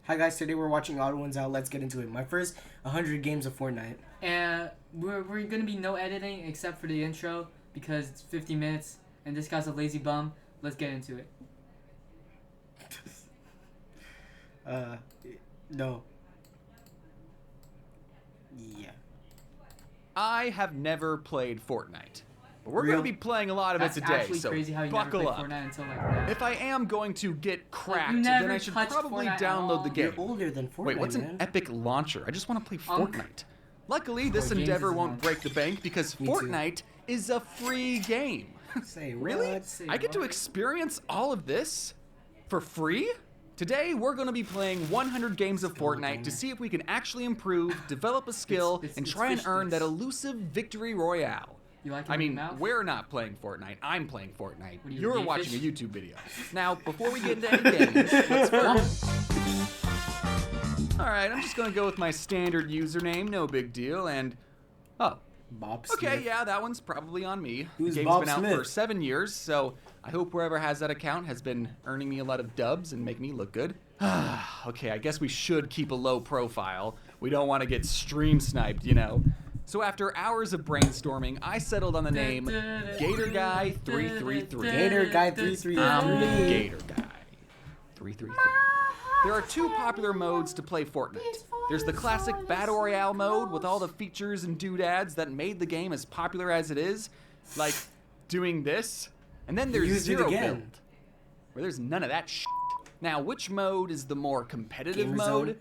Hi guys, today we're watching Odd1sout. Let's get into it. My first 100 games of Fortnite. And we're gonna be no editing except for the intro because it's 50 minutes and this guy's a lazy bum. Let's get into it. No. Yeah. I have never played Fortnite. But we're going to be playing a lot of That's it today, actually so crazy how you buckle never up. played Fortnite until like now. If I am going to get cracked, never then I should touched probably Fortnite at download the all. game. You're older than Fortnite, Wait, what's man. an epic launcher? I just want to play Fortnite. Luckily, this James endeavor is won't on. break the bank because Me too. Fortnite is a free game. Say Really? what? Say I get to what? experience all of this for free? Today, we're going to be playing 100 games of Fortnite to see if we can actually improve, develop a skill, and try and earn that elusive victory royale. You like it I in your mean, mouth? we're not playing Fortnite. I'm playing Fortnite. What are you, You're gay watching fish? a YouTube video. Now, before we get into any games, let's first... Alright, I'm just going to go with my standard username, no big deal, and... Oh. Bob Okay, Smith. yeah, that one's probably on me. Who's the game's Bob been out Smith? for 7 years, so I hope whoever has that account has been earning me a lot of dubs and make me look good. Okay, I guess we should keep a low profile. We don't want to get stream sniped, you know. So after hours of brainstorming, I settled on the name Gator Guy 333. Gator Guy 333. I'm the Gator Guy 333. There are two popular modes to play Fortnite. There's the classic Battle Royale mode with all the features and doodads that made the game as popular as it is, like doing this. And then there's Used it Zero again. Build, where there's none of that shit. Now, which mode is the more competitive Gamer mode? Zone.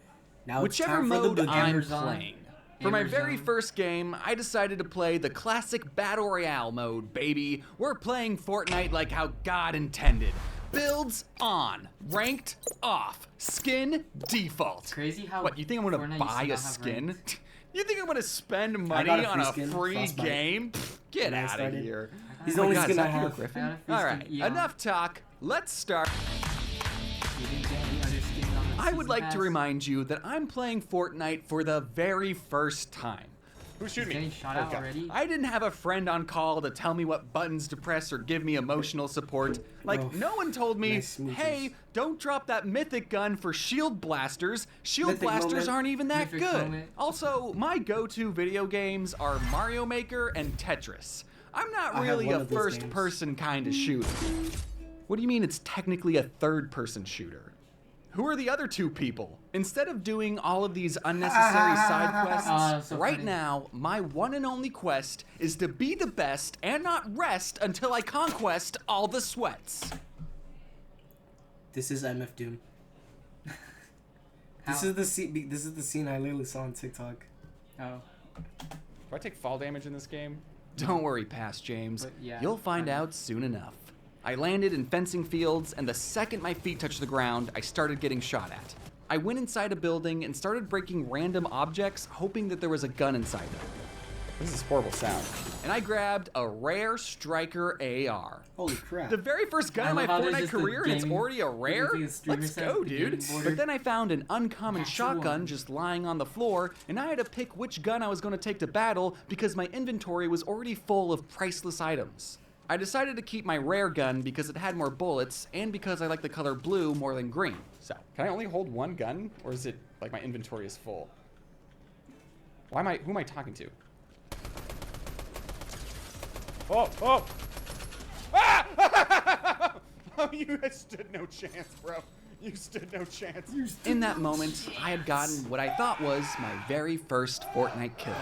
Now it's Whichever time for the mode boogie. I'm Gamer Zone. playing. For my Gamer very Zone. first game, I decided to play the classic Battle Royale mode, baby. We're playing Fortnite like how God intended. Builds on, ranked off, skin default. Crazy how What, you think I'm gonna Fortnite used to buy a not have skin? ranked. You think I'm gonna spend money got a on free a skin, free Frostbite. game? Pfft, get When I out of started. here. He's Oh the my only God, skin is I that Peter have. Griffin? I got a free All skin, right, Eon. enough talk. Let's start. You didn't get any other skins on the I would season like pass? to remind you that I'm playing Fortnite for the very first time. Who's shooting Getting shot out already? I didn't have a friend on call to tell me what buttons to press or give me emotional support. Like, Oh, no one told me, nice smooches. hey, don't drop that mythic gun for shield blasters. Shield Mythic blasters moment. aren't even that Mythic good. moment. Also, my go-to video games are Mario Maker and Tetris. I'm not I have really one a of those first-person kind of shooter. What do you mean it's technically a third-person shooter? Who are the other two people? Instead of doing all of these unnecessary side quests, so right funny. now, my one and only quest is to be the best and not rest until I conquest all the sweats. This is MF Doom. This How? is the scene. This is the scene I literally saw on TikTok. Oh. Do I take fall damage in this game? Don't worry, Past James. But yeah, You'll find I know. out soon enough. I landed in fencing fields, and the second my feet touched the ground, I started getting shot at. I went inside a building and started breaking random objects, hoping that there was a gun inside them. This is horrible sound. And I grabbed a rare striker AR. Holy crap! The very first gun I in my love how there's Fortnite just a career, and it's gaming- already a rare? like a streamer Let's says, go, the dude. gaming border. But then I found an uncommon Natural shotgun one. just lying on the floor, and I had to pick which gun I was going to take to battle because my inventory was already full of priceless items. I decided to keep my rare gun because it had more bullets, and because I like the color blue more than green. So, can I only hold one gun, or is it like my inventory is full? Who am I talking to? Oh, oh! Ah! Oh, you stood no chance, bro. You stood no chance. In that moment, I had gotten what I thought was my very first Fortnite kill.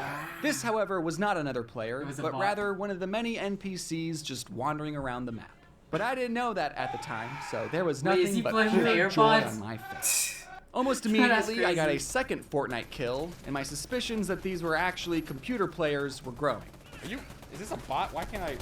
This, however, was not another player, It was a but bot. rather one of the many NPCs just wandering around the map. But I didn't know that at the time, so there was Wait, is nothing he but playing with pure joy AirPods? on my face. Almost That's immediately, I got a crazy. second Fortnite kill, and my suspicions that these were actually computer players were growing. Is this a bot? Why can't I?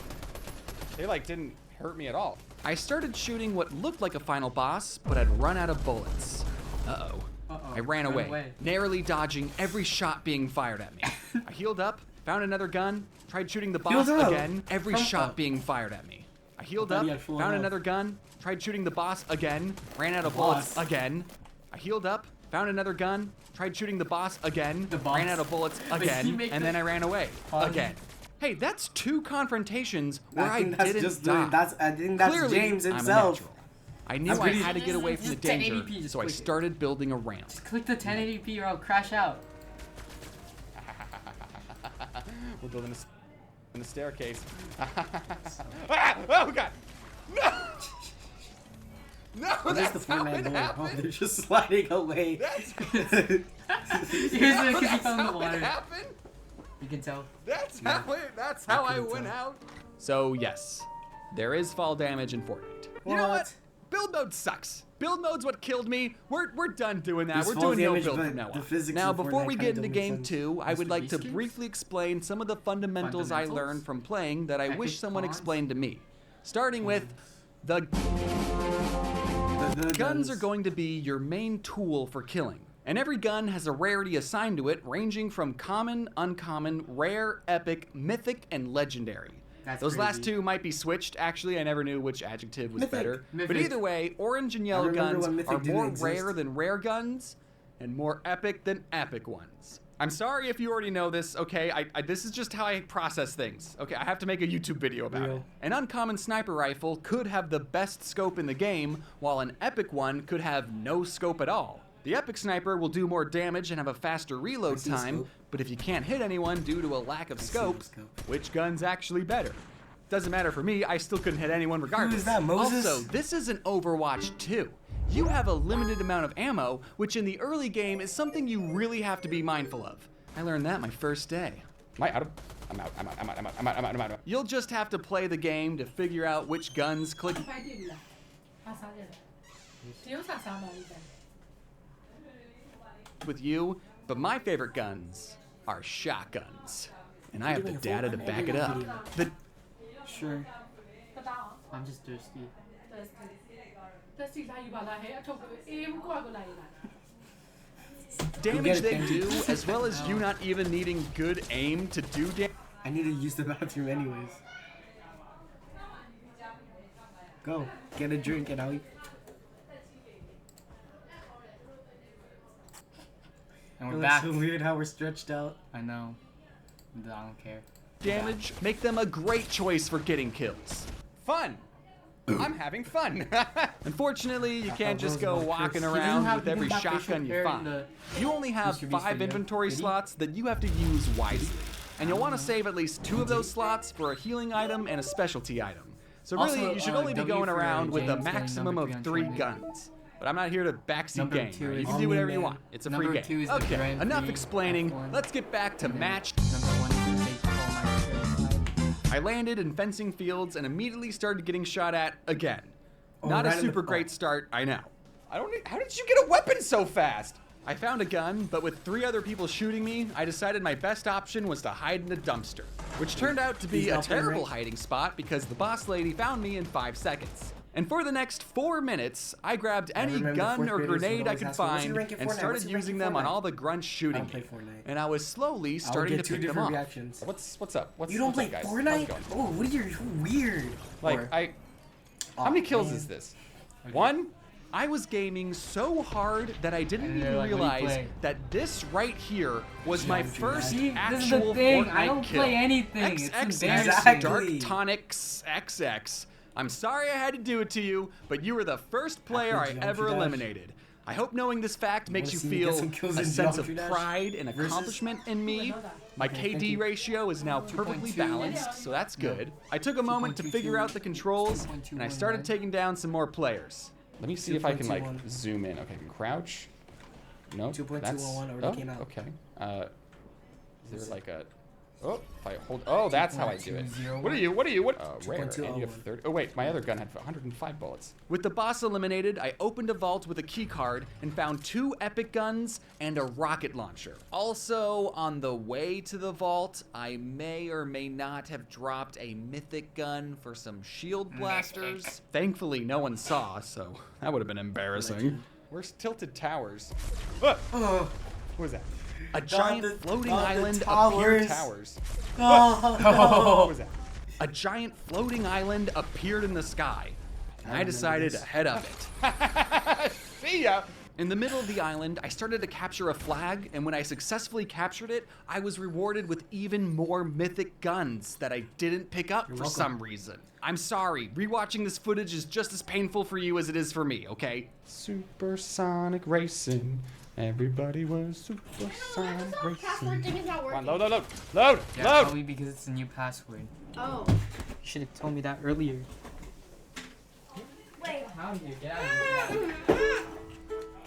They didn't hurt me at all. I started shooting what looked like a final boss, but I'd run out of bullets. Uh-oh. Uh-oh. I ran away, narrowly dodging every shot being fired at me. I healed up, found another gun, tried shooting the boss Healed up. again, every Pump shot up. being fired at me. I healed I thought up, he had full found health. another gun, tried shooting the boss again, ran out of bullets boss. again. I healed up, found another gun, tried shooting the boss again, The boss. ran out of bullets Wait, did he again, make and that then I ran away pause? again. Hey, that's 2 confrontations where I think that's didn't just die. I think that's Clearly, James I'm a himself. natural. I knew I had to get away from the Just danger, 1080p, just so I click it. started building a ramp. Just click the 1080p or I'll crash out. We're building a staircase. Ah! Oh god! No! No, What is that's the how Fortnite it going? Oh, happened. they're just sliding away. That's Here's it because he fell in the how it water. happened. You can tell. That's how I went out. So yes, there is fall damage in Fortnite. You know what? What? Build mode sucks. Build mode's what killed me. We're done doing that. There's We're fall doing no damage, build but from now the on. physics Now, of before Fortnite we kinda get into don't make game sense. 2, I would Mr. like to Beast briefly explain some of the fundamentals I Fundamentals? learned from playing that I Epic wish someone cons? explained to me. Starting with the The guns are going to be your main tool for killing. And every gun has a rarity assigned to it, ranging from common, uncommon, rare, epic, mythic, and legendary. That's Those last crazy. two might be switched. Actually, I never knew which adjective was Mythic. better. But Mythic. either way, orange and yellow remember guns when Mythic are didn't more exist. rare than rare guns, and more epic than epic ones. I'm sorry if you already know this, okay? This is just how I process things. Okay, I have to make a YouTube video about Real. it. An uncommon sniper rifle could have the best scope in the game, while an epic one could have no scope at all. The epic sniper will do more damage and have a faster reload see a time, scope. but if you can't hit anyone due to a lack of see scope, no scope. which gun's actually better? Doesn't matter for me, I still couldn't hit anyone regardless. is that, Moses? Also, this is an Overwatch 2. You have a limited amount of ammo, which in the early game is something you really have to be mindful of. I learned that my first day. I'm out. You'll just have to play the game to figure out which guns click with you, but my favorite guns are shotguns. And I have the data to back it up. The Sure. I'm just thirsty. damage it, they Benji. do, as well as you not even needing good aim to do damage. I need to use the bathroom anyways. Go. Get a drink and I'll eat. And It we're looks back. so weird how we're stretched out. I know. I don't care. Damage make them a great choice for getting kills. Fun. I'm having fun. Unfortunately, you can't just go walking around with every shotgun you find. You only have Mr. Beast 5 video. inventory Did he? slots that you have to use wisely. And you'll want to save at least 2 of those slots for a healing item and a specialty item. So really, Also, you should only be W going for around with a James getting maximum number of 3 3 on guns. But I'm not here to backseat Number game. 2 right? You is- can Oh, do whatever you man. want. It's a Number free 2 game. is the Okay, Grand enough Prix explaining. F1. Let's get back to match. Number 1 is the big call my I landed in fencing fields and immediately started getting shot at again. Not right a in the- super great start, I know. How did you get a weapon so fast? I found a gun, but with 3 other people shooting me, I decided my best option was to hide in a dumpster, which turned out to be He's a not playing terrible ranked. hiding spot because the boss lady found me in 5 seconds. And for the next 4 minutes, I grabbed any remember gun fourth or graders would grenade I always could ask me, "What's your find rank in and Fortnite? started What's your rank using in them on Fortnite?" all the grunts shooting play me. Fortnite. And I was slowly I'll starting get to 2 pick them different off. reactions. What's up? You don't play How's it Fortnite? going? Oh, what are you weird? Or- How many kills man. is this? 1? I was gaming so hard that I didn't And they're even like, "What do you realize play?" that this right here was my Geometry first Dash. See, this is actual the thing. Fortnite I don't kill. play anything. It's XXX embarrassing. Dark Exactly. Tonics XX. I'm sorry I had to do it to you, but you were the first player I Geometry ever Dash. eliminated. I hope knowing this fact makes wanna you see me get feel some kills a in sense of Geometry Dash pride and versus- accomplishment in me. My Okay, thank KD you. ratio is now perfectly 2.2. balanced, so that's good. I took a moment to figure out the controls, and I started taking down some more players. Let me see if I can like 2.21. zoom in. Okay, crouch. No, 2.211 already came out. Okay. Is there like a? Oh, if I hold. Oh, that's how I do it. 2.201. What are you? What are you? What? Rare. And you 2.201. have 30. Oh wait, my other gun had 105 bullets. With the boss eliminated, I opened a vault with a key card and found 2 epic guns and a rocket launcher. Also, on the way to the vault, I may or may not have dropped a mythic gun for some shield blasters. Thankfully, no one saw, so that would have been embarrassing. Legend. Where's Tilted Towers? Oh, What was that? A giant the- floating the island towers. appeared. Towers. oh, What was that? A giant floating island appeared in the sky. And I decided to head up it. See ya! In the middle of the island, I started to capture a flag, and when I successfully captured it, I was rewarded with even more mythic guns that I didn't pick up for some reason. I'm sorry, rewatching this footage is just as painful for you as it is for me, okay? Supersonic racing. Everybody was supersonic racing. Come on, load! Yeah, probably because it's a new password. Oh. You should have told me that earlier. Wait. How do you get out of here?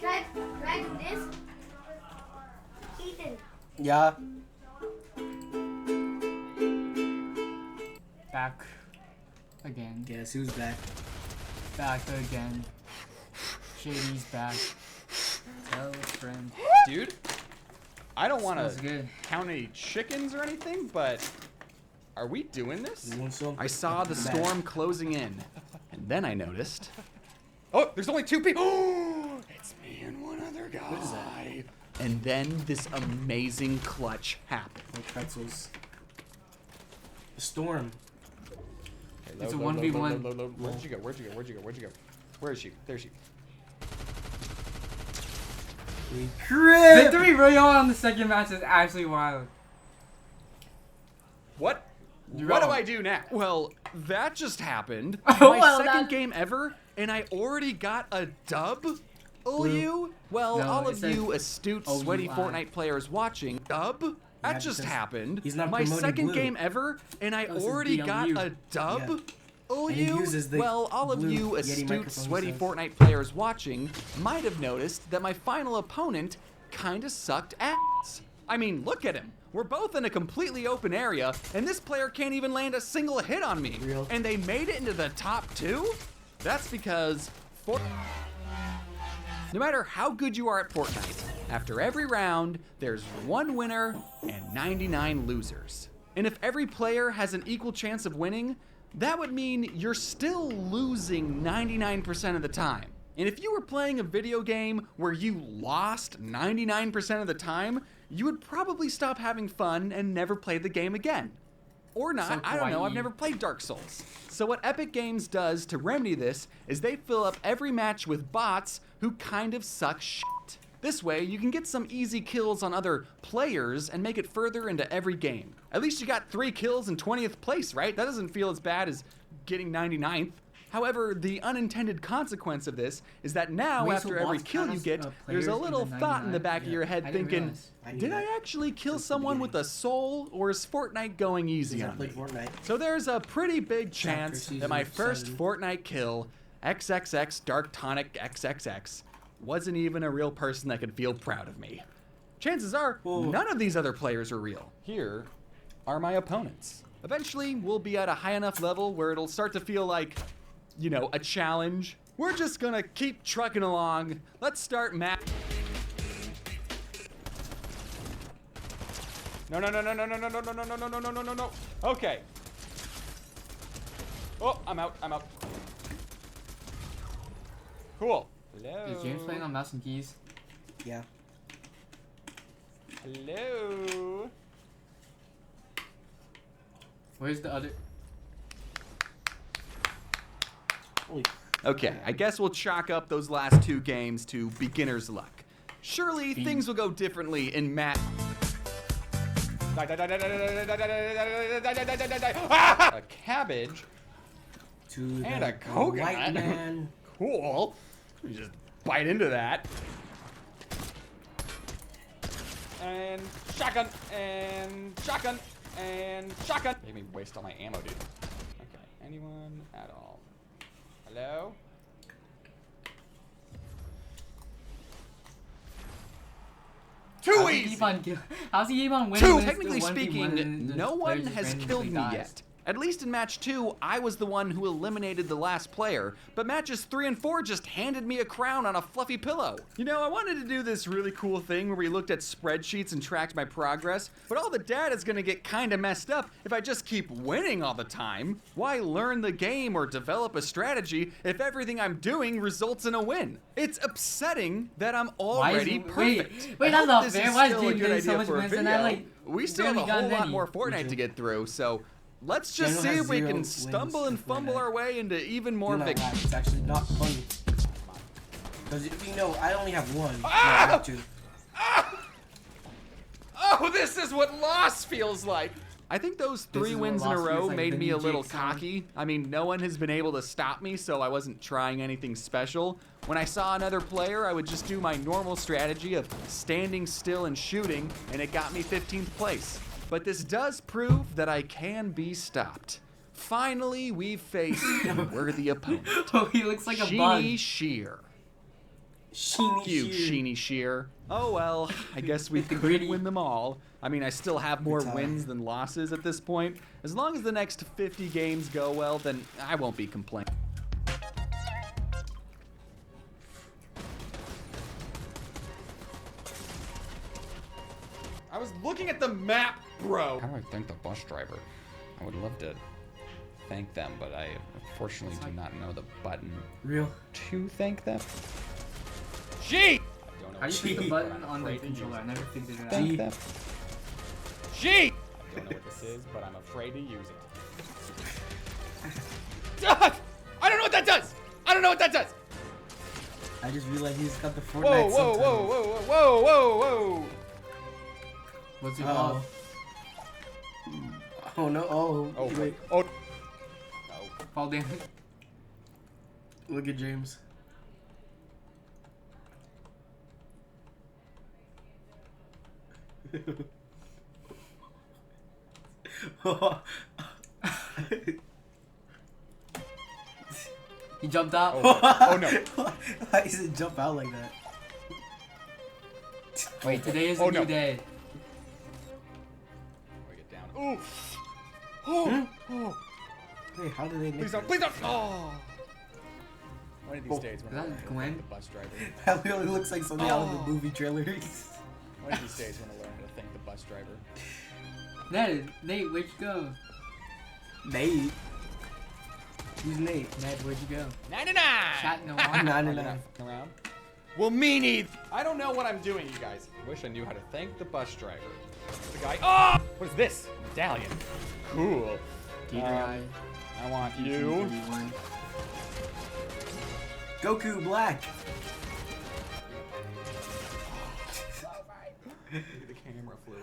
Can I do this? Ethan. Yeah. Back again. Guess who's back? Back again. Shady's back. Tell a friend. Dude, I don't want Smells to good. count any chickens or anything, but are we doing this? You want some? I saw the Back. storm closing in, and then I noticed. Oh, there's only 2 people. Oh, it's me and one other guy. What is that? And then this amazing clutch happened. Like pretzels. The storm. Okay, It's a 1v1. Load. Where'd you go? Where is she? There she. Crib! Victory Royale on the second match is actually wild. What? You're What do wrong. I do now? Well, that just happened. Oh, My well, second that- game ever, and I already got a dub? You? Well, No, all it of says you astute, OUI. sweaty Fortnite players watching, dub? That Yeah, just because happened. he's not My promoting second blue. game ever, and I This is already got BLU. a dub? Yeah. And he You? uses the Well, all of blue you Yeti astute, microphone sweaty stuff. Fortnite players watching might have noticed that my final opponent kinda sucked ass. I mean, look at him. We're both in a completely open area, and this player can't even land a single hit on me. Real. And they made it into the top 2? That's because no matter how good you are at Fortnite, after every round, there's 1 winner and 99 losers. And if every player has an equal chance of winning, that would mean you're still losing 99% of the time. And if you were playing a video game where you lost 99% of the time, you would probably stop having fun and never play the game again. Or not, So I don't know, I've kawaii. never played Dark Souls. So what Epic Games does to remedy this is they fill up every match with bots who kind of suck shit. This way, you can get some easy kills on other players and make it further into every game. At least you got 3 kills in 20th place, right? That doesn't feel as bad as getting 99th. However, the unintended consequence of this is that now, Wait, so after every bots kill count you as, get, there's players a in little the thought in the 99? back of your head I didn't thinking, realize. I knew did I that actually kill since the someone with beginning. a soul, or is Fortnite going easy He's on not me? played Fortnite. So there's a pretty big chance season that my first 7. Fortnite kill, XXX Dark Tonic XXX, wasn't even a real person that could feel proud of me. Chances are, Whoa. none of these other players are real. Here are my opponents. Eventually, we'll be at a high enough level where it'll start to feel like, you know, a challenge. We're just gonna keep trucking along. Let's start map. No. Okay. Oh, I'm out. Cool. Hello. Is James playing on mouse and keys? Yeah. Hello. Where's the other? Holy. Okay, I guess we'll chalk up those last 2 games to beginner's luck. Surely things will go differently in Matt. A cabbage To and the a coconut. white man. Cool. You just bite into that. And shotgun. Made me waste all my ammo, dude. Okay, anyone at all? Hello? Too easy! How's he keep on winning? when it's Technically the 1v1 speaking, and the no one player just has randomly killed me dies? yet. At least in match 2, I was the one who eliminated the last player, but matches 3 and 4 just handed me a crown on a fluffy pillow. You know, I wanted to do this really cool thing where we looked at spreadsheets and tracked my progress, but all the data's gonna get kinda messed up if I just keep winning all the time. Why learn the game or develop a strategy if everything I'm doing results in a win? It's upsetting that I'm already perfect. Wait, I that's hope not this fair. is Why is still a James good getting so idea much for a wins and I, video. like, We still have a barely got whole lot any? more Fortnite too. to get through, so let's just Daniel see has if we 0 can wins stumble and in fumble Fortnite. our way into even more Do not victories. laugh, it's actually not funny. Because you know, I only have one. No, I Ah! have two. Oh, this is what loss feels like. I think those This 3 is what wins in a loss row feels like, made the me new a little Jake sound. cocky. I mean, no one has been able to stop me, so I wasn't trying anything special. When I saw another player, I would just do my normal strategy of standing still and shooting, and it got me 15th place. But this does prove that I can be stopped. Finally, we've faced a worthy opponent. Oh, he looks like a Sheeny bug. Sheer. Sheeny You, sheer. Sheeny Sheer. Oh well, I guess we did win them all. I mean, I still have more Good time. wins than losses at this point. As long as the next 50 games go well, then I won't be complaining. I was looking at the map, bro. How do I thank the bus driver? I would love to thank them, but I unfortunately do not know the button Real. to thank them. G! How do you click the button on the controller? I never figured it out. Thank them. G! I don't know what this is, but I'm afraid to use it. I don't know what that does! I don't know what that does! I just realized he's got the Fortnite Whoa, whoa, subtitles. whoa, whoa, whoa, whoa, whoa! What's it Uh-oh. called? Oh no! Oh, Oh, wait. oh. No. Fall damage. Look at James. He jumped out. Oh no. Why does it jump out like that? Wait, today is a Oh, new no. day. I get down. Ooh. Oh. Oh. Wait, how did they make Please don't. that? Please don't. Oh. One of these days, Is when that I learn how to Gwen? thank the bus driver. That really looks like something out of Oh. the movie trailers. One of these days, when I learn how to thank the bus driver. Nate, where'd you go? Nate. Who's Nate? Nate, where'd you go? 99. Chat no I'm on. 99. Around. Well, me neither. I don't know what I'm doing, you guys. Wish I knew how to thank the bus driver. The guy. Oh! What is this? Medallion. Cool. Gator guy. I want you. 31. Goku Black. Look at the camera flew.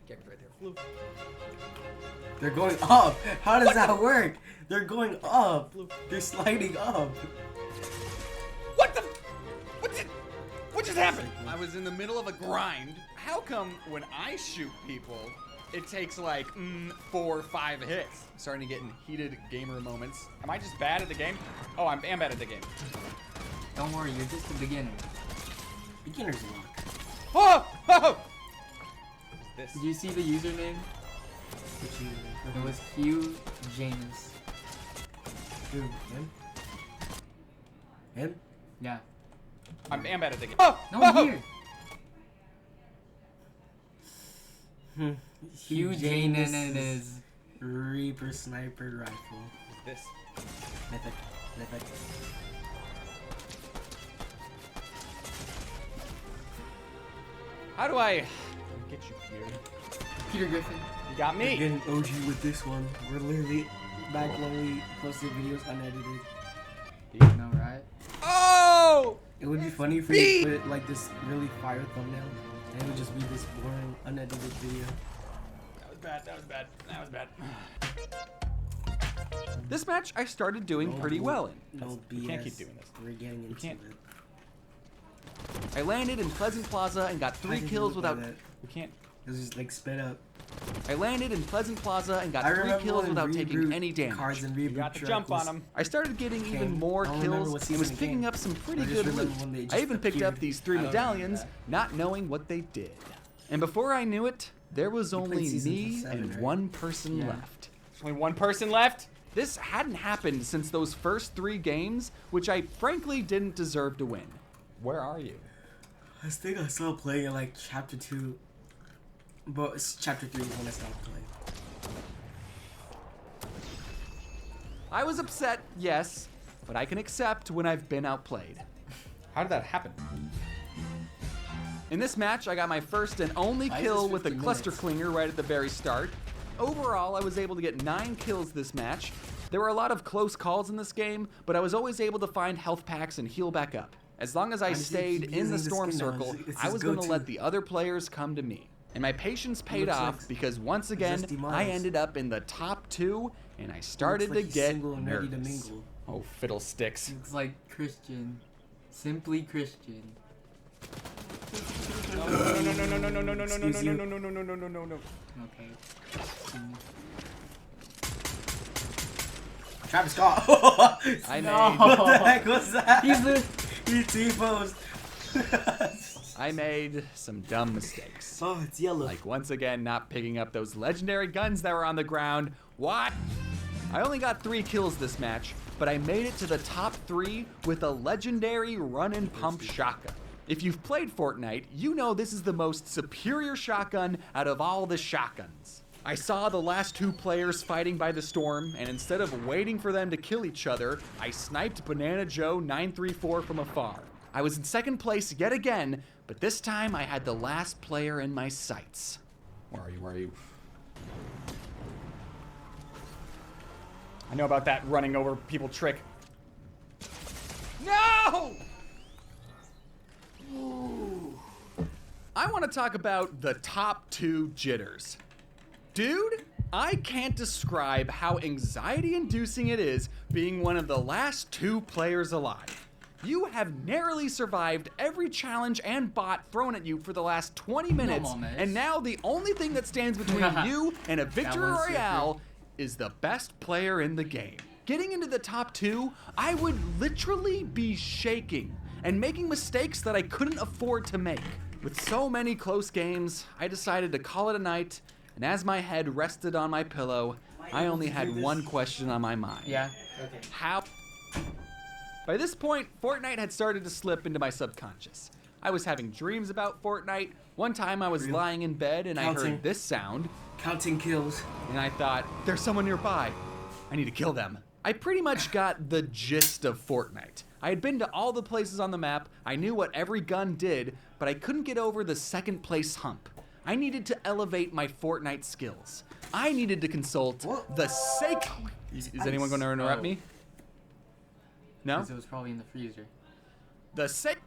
Camera's right there. Flew. They're going up. How does that work? They're going up. They're sliding up. What the? What just happened? I was in the middle of a grind. How come when I shoot people, it takes like 4 or 5 hits? I'm starting to get in heated gamer moments. Am I just bad at the game? Oh, I am bad at the game. Don't worry, you're just a beginner. Beginner's luck. Oh! Oh! What's Did this? you see the username? It was Hugh Janus. Who? Him? Him? Yeah. I'm bad at the game. Oh! No, Oh! here. Hugh Janus' Janus. Reaper sniper rifle. What's this? Mythic. Mythic. How do I get you here? Peter Griffin. You got We're me. getting OG with this one. We're literally back when we posted videos unedited. No, right? Oh! It would be funny if we put like this really fire thumbnail and it would just be this boring unedited video. That was bad. That was bad. That was bad. This match I started doing pretty well in. No BS. You can't keep doing this. We're getting into can't. it. I landed in Pleasant Plaza and got 3 did you kills look like without. that? We can't. It was just like sped up. I landed in Pleasant Plaza and got I 3 remember kills when without taking Reboot any damage. Cards and You Reboot got the Truck jump was- on him. I started getting even Came. more I don't remember kills what and season was it picking came. up some pretty I just good remember loot. when they I just even picked up appeared. these 3 I don't remember medallions, that. not knowing what they did. And before I knew it, there was played only season me 7, and right? one person Yeah. left. There's only one person left? This hadn't happened since those first 3 games, which I frankly didn't deserve to win. Where are you? I think I stopped playing in like chapter 2. But chapter 3 is when I stopped playing. I was upset, yes, but I can accept when I've been outplayed. How did that happen? In this match, I got my first and only Why is kill this with a 50 cluster minutes? clinger right at the very start. Overall, I was able to get 9 kills this match, There were a lot of close calls in this game, but I was always able to find health packs and heal back up. As long as I stayed in the storm circle, I was going to let the other players come to me. And my patience paid off because once again, I ended up in the top 2 and I started to get nervous. Oh, fiddlesticks. Looks like Christian. Simply Christian. No. Okay. Travis Scott. I No. made What the heck was that? He's the. He T-posed. I made some dumb mistakes. Oh, it's yellow. Like once again not picking up those legendary guns that were on the ground. What? I only got 3 kills this match, but I made it to the top 3 with a legendary run and pump shotgun. If you've played Fortnite, you know this is the most superior shotgun out of all the shotguns. I saw the last 2 players fighting by the storm, and instead of waiting for them to kill each other, I sniped Banana Joe 934 from afar. I was in second place yet again, but this time I had the last player in my sights. Where are you? Where are you? I know about that running over people trick. No! Ooh. I want to talk about the top 2 jitters. Dude, I can't describe how anxiety-inducing it is being one of the last 2 players alive. You have narrowly survived every challenge and bot thrown at you for the last 20 minutes, and now the only thing that stands between you and a victory royale is the best player in the game. Getting into the top 2, I would literally be shaking and making mistakes that I couldn't afford to make. With so many close games, I decided to call it a night, and as my head rested on my pillow, I only had one question on my mind. Yeah. Okay. How? By this point, Fortnite had started to slip into my subconscious. I was having dreams about Fortnite. One time I was lying in bed and I heard this sound. Counting kills. And I thought, there's someone nearby. I need to kill them. I pretty much got the gist of Fortnite. I had been to all the places on the map, I knew what every gun did, but I couldn't get over the second place hump. I needed to elevate my Fortnite skills. I needed to consult the sake... Is anyone going to interrupt me? No? Because it was probably in the freezer. The sake...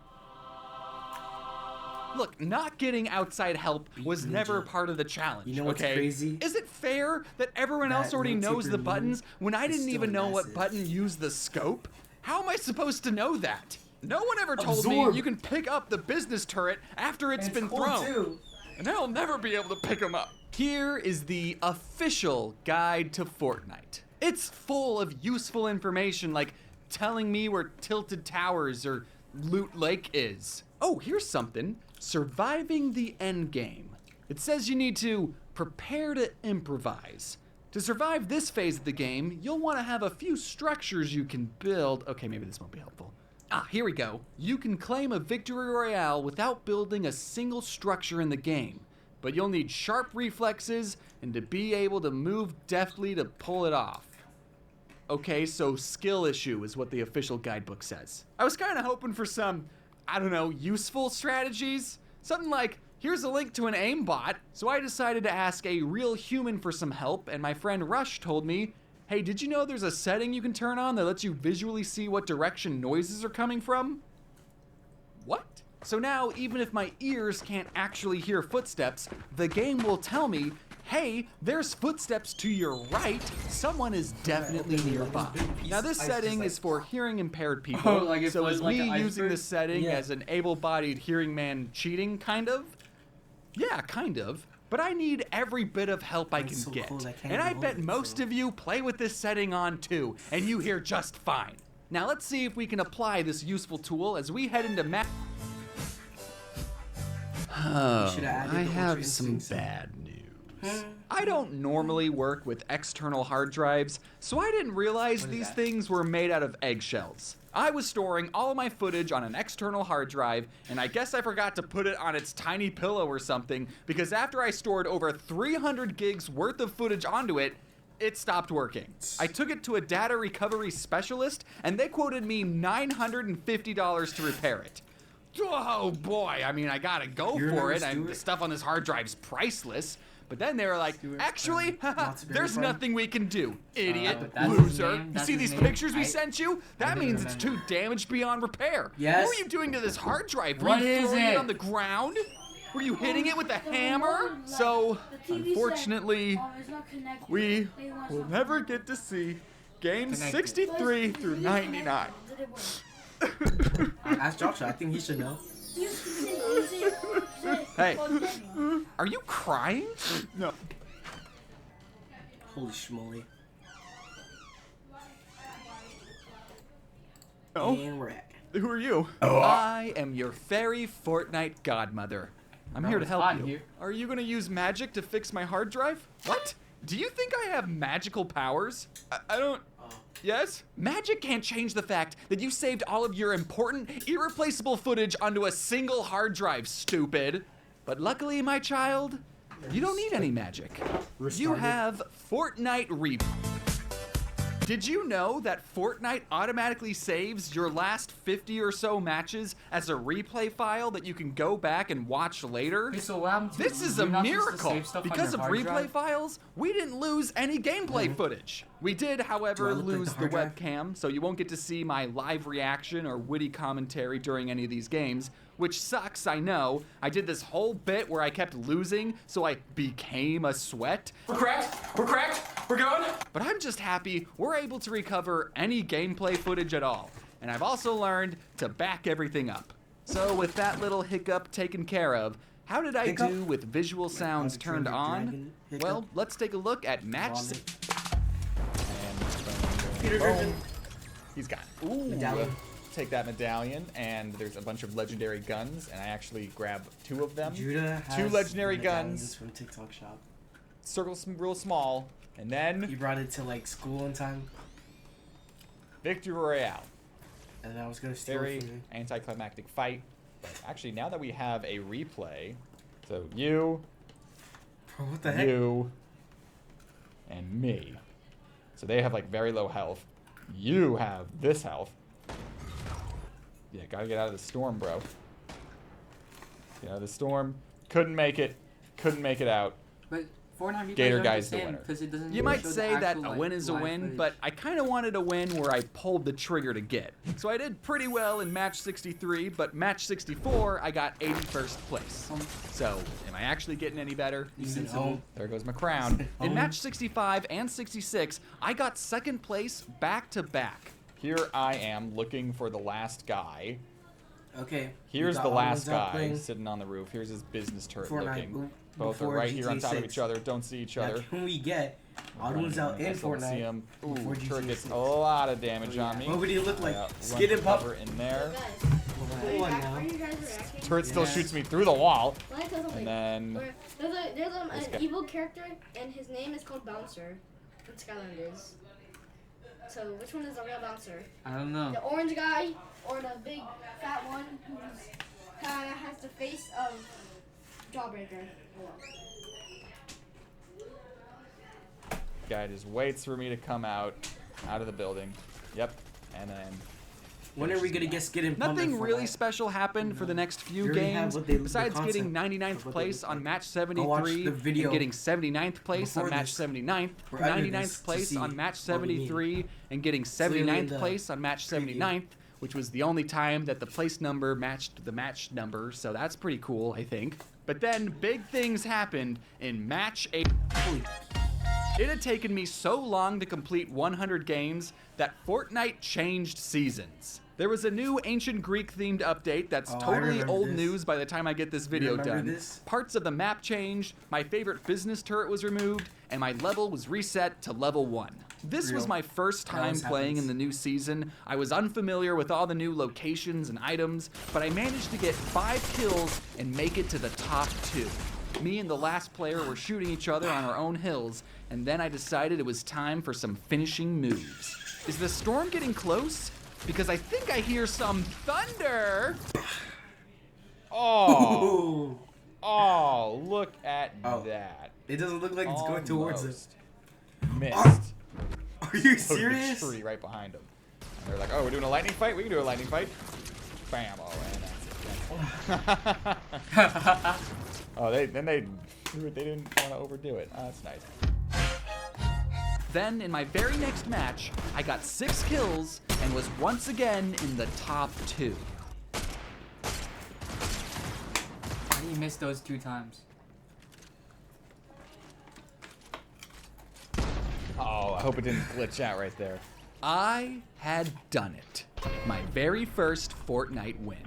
Look, not getting outside help was never part of the challenge. You know what's okay? crazy? Is it fair that everyone else already knows the buttons when I didn't even know what button used the scope? How am I supposed to know that? No one ever told me you can pick up the business turret after it's been thrown. And I'll never be able to pick them up. Here is the official guide to Fortnite. It's full of useful information like telling me where Tilted Towers or Loot Lake is. Oh, here's something. Surviving the endgame. It says you need to prepare to improvise. To survive this phase of the game, you'll want to have a few structures you can build. Okay, maybe this won't be helpful. Ah, here we go. You can claim a victory royale without building a single structure in the game, but you'll need sharp reflexes and to be able to move deftly to pull it off. Okay, so skill issue is what the official guidebook says. I was kind of hoping for some, I don't know, useful strategies. Something like, here's a link to an aimbot. So I decided to ask a real human for some help, and my friend Rush told me, hey, did you know there's a setting you can turn on that lets you visually see what direction noises are coming from? What? So now, even if my ears can't actually hear footsteps, the game will tell me, hey, there's footsteps to your right. Someone is definitely nearby. Now this setting is for hearing impaired people. So is me using this setting as an able-bodied hearing man cheating, kind of? Yeah, kind of. But I need every bit of help I can get. And I bet most of you play with this setting on too, and you hear just fine. Now let's see if we can apply this useful tool as we head into map. Oh, I have some bad news. I don't normally work with external hard drives, so I didn't realize these things were made out of eggshells. I was storing all of my footage on an external hard drive, and I guess I forgot to put it on its tiny pillow or something, because after I stored over 300 gigs worth of footage onto it, it stopped working. I took it to a data recovery specialist, and they quoted me $950 to repair it. Oh boy, I mean, I gotta go for it. The stuff on this hard drive's priceless. But then they were like, actually, there's fun. nothing we can do, idiot, That's his loser. name, You that's see his these name. pictures we sent you? That didn't means it's too remember. damaged beyond repair. Yes. What were you doing to this hard drive? Were What you is throwing it it? on the ground? Were you hitting it with a hammer? So, unfortunately, we will never get to see games Connected. 63 through 99. Ask Joshua. I think he should know. Hey, are you crying? No. Holy schmoly. No. And we're at. Who are you? I am your fairy Fortnite godmother. I'm here to it's help hot you. here. Are you gonna use magic to fix my hard drive? What? Do you think I have magical powers? I don't. Yes? Magic can't change the fact that you saved all of your important, irreplaceable footage onto a single hard drive, stupid. But luckily, my child, you don't need any magic. You Restarted. have Fortnite Replay. Did you know that Fortnite automatically saves your last 50 or so matches as a replay file that you can go back and watch later? Okay, so what happened to This is you're a not supposed to miracle. save stuff on Because your of hard replay drive? files, we didn't lose any gameplay footage. We did, however, Do I look like lose the the hard drive? webcam, so you won't get to see my live reaction or witty commentary during any of these games, which sucks, I know. I did this whole bit where I kept losing, so I became a sweat. We're cracked! We're cracked! We're going! But I'm just happy we're able to recover any gameplay footage at all. And I've also learned to back everything up. So with that little hiccup taken care of, how did I Hiccup? do with visual sounds turned on? Dragon hiccup? Well, let's take a look at match. Vomit. Peter Griffin. He's got. Ooh. Medallion. Take that medallion, and there's a bunch of legendary guns, and I actually grabbed 2 of them. Judah has Two legendary medallions guns. from TikTok shop. Circle real small, and He then brought it to like school in time, Victory Royale. and I was gonna steal Very it from you. anticlimactic fight. But actually, now that we have a replay, so you, Bro, what the heck? you, and me. So they have like very low health. You have this health. Yeah, gotta get out of the storm, bro. Get out of the storm. Couldn't make it. Couldn't make it out. But Fortnite replays Gator don't Guy's the understand winner. 'cause it doesn't You might show the say that actual, a like, win is a live win, footage. but I kind of wanted a win where I pulled the trigger to get. So I did pretty well in match 63, but match 64, I got 81st place. So, am I actually getting any better? You said home. There goes my crown. In Home. match 65 and 66, I got second place back to back. Here I am looking for the last guy. Okay. Here's we the got last Odd1sout guy playing sitting on the roof. Here's his business turret Fortnite looking. Both are before right here on GTA top of 6. each other. Don't see each Now, other. can we get Odd1sout in I still don't see Fortnite him. Ooh, before turret GTA gets 6? a lot of damage on me. What would he look like? Run Skid for and pup? cover in there. Hold on now. Are you guys reacting? Turret still Yeah. shoots me through the wall. Let me tell you something. And then There's This guy. an evil character, and his name is called Bouncer in Skylanders. So which one is the real Bouncer? I don't know. The orange guy or the big fat one who's kind of has the face of Jawbreaker? guy just waits for me to come out of the building. Yep. And then When are we gonna get Skid and Pump in nothing really Fortnite? special happened for the next few We already have games what they- the besides getting concept 99th of what they place look on like. match Go watch 73 the video and getting 79th place on before match this, 79th, or under 99th this to place see on match what we mean. 73 and getting clearly in 79th the place on match 79th, which was the only time that the place number matched the match number, so that's pretty cool, I think. But then big things happened in match 8. Holy- It had taken me so long to complete 100 games that Fortnite changed seasons. There was a new ancient Greek themed update that's Oh, I totally remember old this. news by the time I get this video remember done. this? Parts of the map changed, my favorite business turret was removed, and my level was reset to level 1. This was Real. my first That time always playing in happens. the new season. I was unfamiliar with all the new locations and items, but I managed to get 5 kills and make it to the top 2. Me and the last player were shooting each other on our own hills, and then I decided it was time for some finishing moves. Is the storm getting close? Because I think I hear some thunder. Oh, Ooh. oh, look at Oh. that. It doesn't look like it's going towards us. Almost Missed. Are you Took serious? the tree right behind him. And they're like, oh, we're doing a lightning fight? We can do a lightning fight. Bam, oh, and that's it. Oh, they They didn't want to overdo it. Oh, that's nice. Then, in my very next match, I got 6 kills and was once again in the top 2. You missed those 2 times. Oh, I hope it didn't glitch out right there. I had done it. My very first Fortnite win.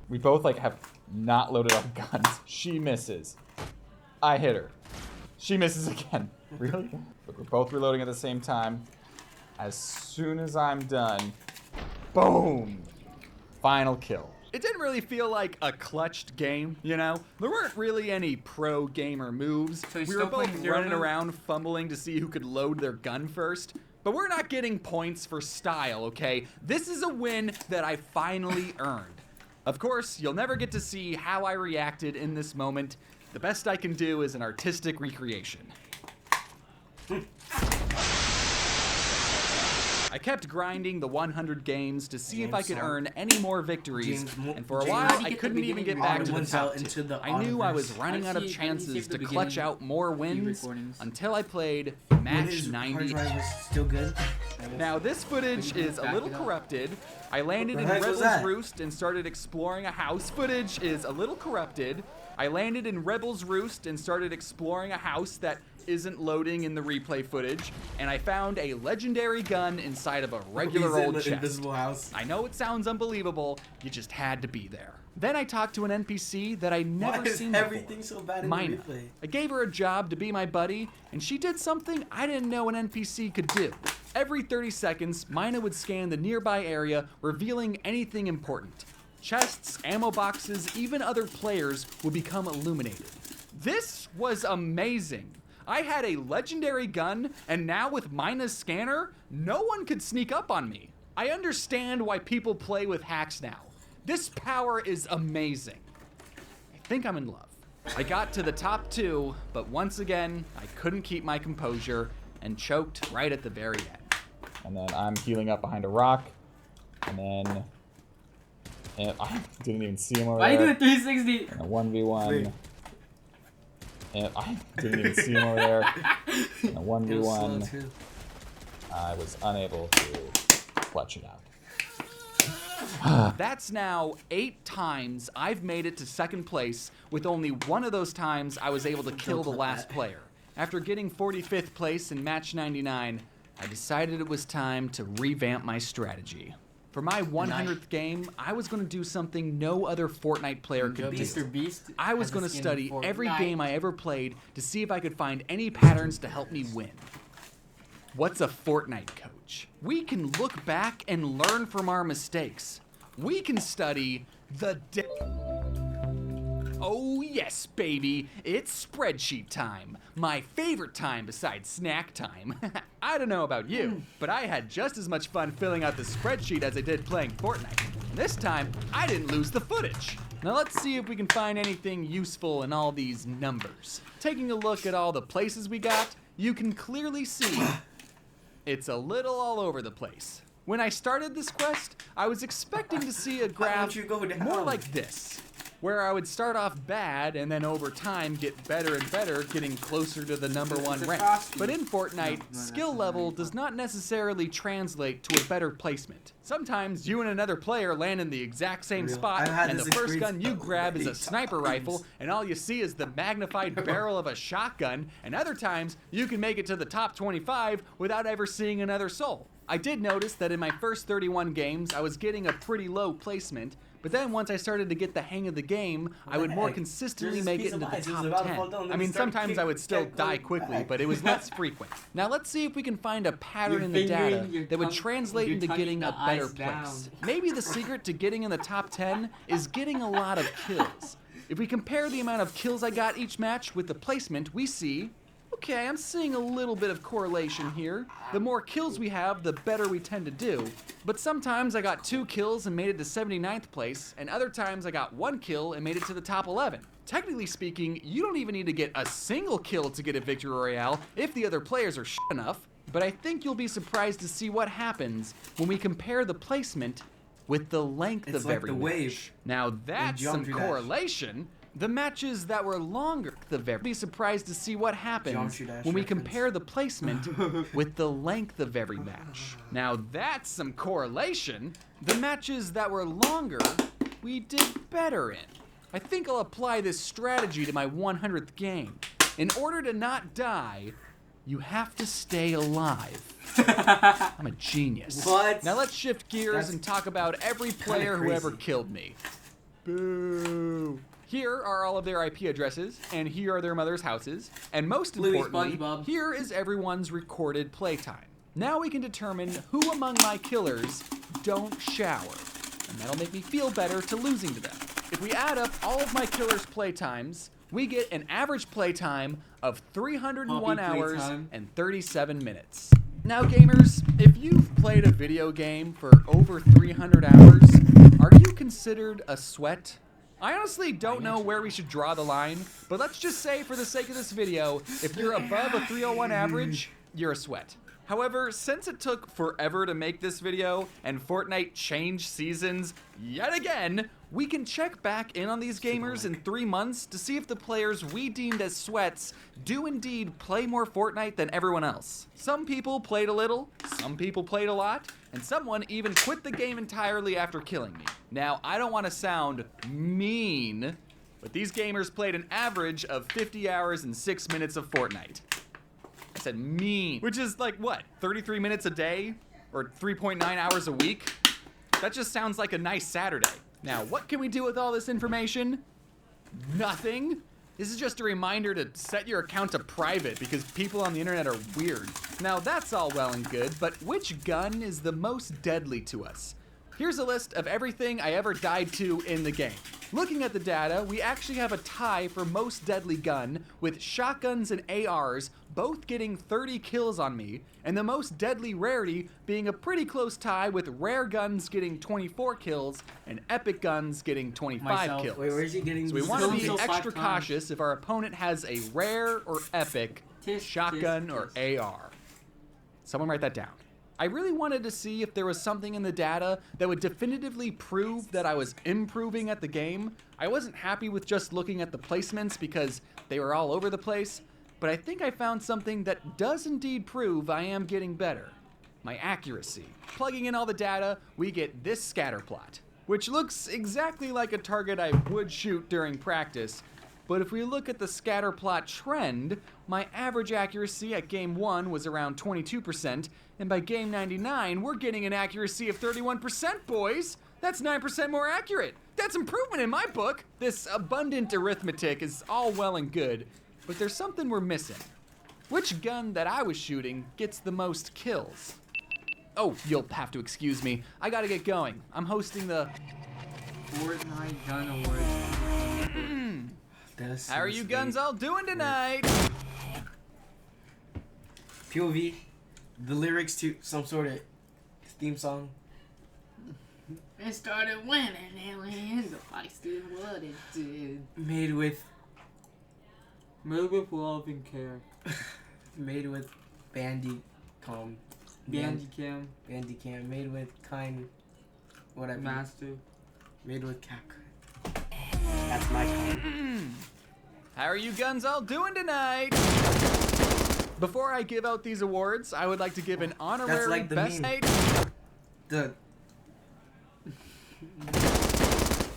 We both like have not loaded up guns. She misses. I hit her. She misses again. Really? But we're both reloading at the same time. As soon as I'm done, boom! Final kill. It didn't really feel like a clutched game, you know? There weren't really any pro gamer moves. So you're We were still playing both zero running move? around fumbling to see who could load their gun first. But we're not getting points for style, okay? This is a win that I finally earned. Of course, you'll never get to see how I reacted in this moment. The best I can do is an artistic recreation. I kept grinding the 100 games to see if I could earn any more victories, and for a while I couldn't even get back to the top 2. I knew I was running out of chances to clutch out more wins until I played match 98. Still good. Now this footage is a little corrupted. I landed in What the heck was Rebel's that? Roost and started exploring a house. Footage is a little corrupted. I landed in Rebel's Roost and started exploring a house that isn't loading in the replay footage, and I found a legendary gun inside of a regular old chest. Invisible house. I know it sounds unbelievable, you just had to be there. Then I talked to an NPC that I Why never is seen everything before. so bad in Mina. the replay? I gave her a job to be my buddy, and she did something I didn't know an NPC could do. Every 30 seconds, Mina would scan the nearby area, revealing anything important. Chests, ammo boxes, even other players would become illuminated. This was amazing. I had a legendary gun, and now with Mina's scanner, no one could sneak up on me. I understand why people play with hacks now. This power is amazing. I think I'm in love. I got to the top 2, but once again, I couldn't keep my composure and choked right at the very end. And then I'm healing up behind a rock. And then... And I didn't even see him over Why are you there. doing 360? And a 1v1. Wait. And I didn't even see him over there. And a It was slow 1v1. too. I was unable to clutch it out. That's now 8 times I've made it to second place, with only one of those times I was able to kill the last player. After getting 45th place in match 99, I decided it was time to revamp my strategy. For my 100th game, I was going to do something no other Fortnite player could do. Mr. Beast. I was has a going to skin study for every Fortnite. game I ever played to see if I could find any patterns to help me win. What's a Fortnite coach? We can look back and learn from our mistakes. We can study the Oh yes, baby, it's spreadsheet time. My favorite time besides snack time. I don't know about you, but I had just as much fun filling out the spreadsheet as I did playing Fortnite. And this time, I didn't lose the footage. Now let's see if we can find anything useful in all these numbers. Taking a look at all the places we got, you can clearly see it's a little all over the place. When I started this quest, I was expecting to see a graph you go down? more like this, where I would start off bad and then over time get better and better, getting closer to the number 1 It's a rank. costume. But in Fortnite, No, skill that's level not does not necessarily translate to a better placement. Sometimes you and another player land in the exact same Real. spot, I've had and the this first gun experience you grab is a many sniper times. rifle, and all you see is the magnified barrel of a shotgun, and other times you can make it to the top 25 without ever seeing another soul. I did notice that in my first 31 games, I was getting a pretty low placement, but then once I started to get the hang of the game, I would more heck? consistently There's this make piece it of into the ice. It was top about to fall 10. down, then I it mean, started sometimes I would still kept die going quickly, back. but it was less frequent. Now let's see if we can find a pattern You're in the data fingering your that would tongue- translate you're into tonguing getting the a better eyes down. place. Maybe the secret to getting in the top 10 is getting a lot of kills. If we compare the amount of kills I got each match with the placement, we see, okay, I'm seeing a little bit of correlation here. The more kills we have, the better we tend to do. But sometimes I got 2 kills and made it to 79th place, and other times I got 1 kill and made it to the top 11. Technically speaking, you don't even need to get a single kill to get a victory royale if the other players are shit enough, but I think you'll be surprised to see what happens when we compare the placement with the length It's of like every the match. wave Now that's some Geometry Dash. correlation. The matches that were longer, be surprised to see what happens Geometry Dash when we reference. compare the placement with the length of every match. Now that's some correlation. The matches that were longer, we did better in. I think I'll apply this strategy to my 100th game. In order to not die, you have to stay alive. I'm a genius. What? Now let's shift gears That's and talk about every player who ever crazy. killed me. Boo. Here are all of their IP addresses, and here are their mother's houses, and most Louis importantly, SpongeBob. here is everyone's recorded playtime. Now we can determine who among my killers don't shower, and that'll make me feel better to losing to them. If we add up all of my killers' playtimes, we get an average playtime of 301 Poppy hours playtime. and 37 minutes. Now gamers, if you've played a video game for over 300 hours, are you considered a sweat? I honestly don't know where we should draw the line, but let's just say for the sake of this video, if you're above a 301 average, you're a sweat. However, since it took forever to make this video and Fortnite changed seasons yet again, we can check back in on these gamers in 3 months to see if the players we deemed as sweats do indeed play more Fortnite than everyone else. Some people played a little, some people played a lot, and someone even quit the game entirely after killing me. Now, I don't want to sound mean, but these gamers played an average of 50 hours and 6 minutes of Fortnite. I said mean, which is like what, 33 minutes a day? Or 3.9 hours a week? That just sounds like a nice Saturday. Now, what can we do with all this information? Nothing. This is just a reminder to set your account to private because people on the internet are weird. Now, that's all well and good, but which gun is the most deadly to us? Here's a list of everything I ever died to in the game. Looking at the data, we actually have a tie for most deadly gun, with shotguns and ARs both getting 30 kills on me, and the most deadly rarity being a pretty close tie with rare guns getting 24 kills and epic guns getting 25 Myself. kills. Wait, where's he getting So we these want to kills? be Kills 5 extra times. cautious if our opponent has a rare or epic Tisk, shotgun tisk, or tisk. AR. Someone write that down. I really wanted to see if there was something in the data that would definitively prove that I was improving at the game. I wasn't happy with just looking at the placements because they were all over the place, but I think I found something that does indeed prove I am getting better. My accuracy. Plugging in all the data, we get this scatter plot, which looks exactly like a target I would shoot during practice. But if we look at the scatter plot trend, my average accuracy at game 1 was around 22%, and by game 99, we're getting an accuracy of 31%, boys! That's 9% more accurate! That's improvement in my book! This abundant arithmetic is all well and good, but there's something we're missing. Which gun that I was shooting gets the most kills? Oh, you'll have to excuse me. I gotta get going. I'm hosting the... Fortnite Gun Awards. That's How are you guns all doing tonight? POV, the lyrics to some sort of theme song. It started winning, and the fight did what it did. Made with love and care. Bandicam. Bandicam. Bandicam. Made with kind. Whatever. Master. Made with cack. That's my kind. How are you guns all doing tonight? Before I give out these awards, I would like to give an honorary like the best meme. The